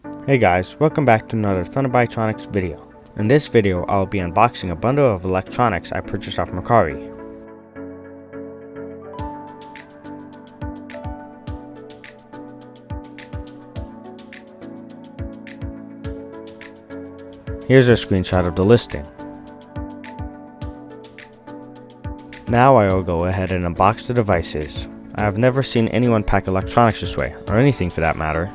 Hey guys, welcome back to another Thunderbytronics video. In this video, I'll be unboxing a bundle of electronics I purchased off Mercari. Here's a screenshot of the listing. Now I will go ahead and unbox the devices. I have never seen anyone pack electronics this way, or anything for that matter.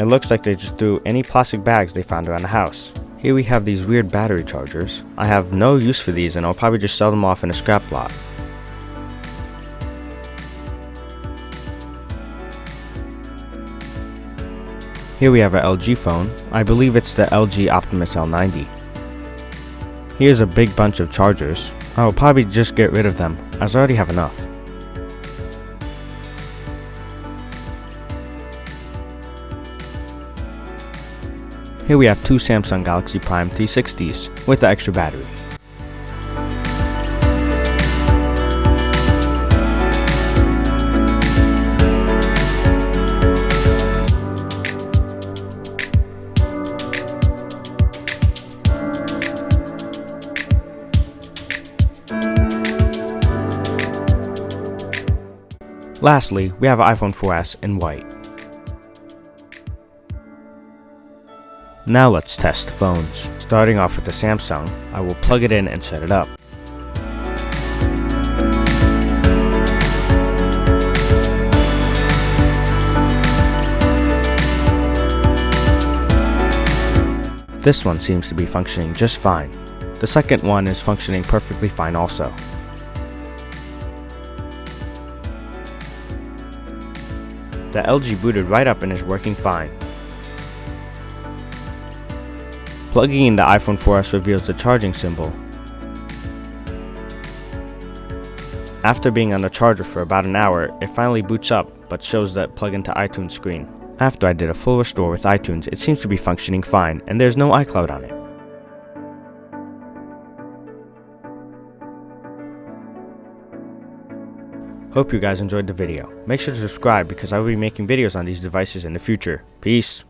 It looks like they just threw any plastic bags they found around the house. Here we have these weird battery chargers. I have no use for these and I'll probably just sell them off in a scrap lot. Here we have an LG phone. I believe it's the LG Optimus L90. Here's a big bunch of chargers. I will probably just get rid of them, as I already have enough. Here we have two Samsung Galaxy Prime 360s with the extra battery. Lastly, we have an iPhone 4S in white. Now let's test the phones. Starting off with the Samsung, I will plug it in and set it up. This one seems to be functioning just fine. The second one is functioning perfectly fine also. The LG booted right up and is working fine. Plugging in the iPhone 4S reveals the charging symbol. After being on the charger for about an hour, it finally boots up, but shows that plug into iTunes screen. After I did a full restore with iTunes, it seems to be functioning fine, and there's no iCloud on it. Hope you guys enjoyed the video. Make sure to subscribe because I will be making videos on these devices in the future. Peace!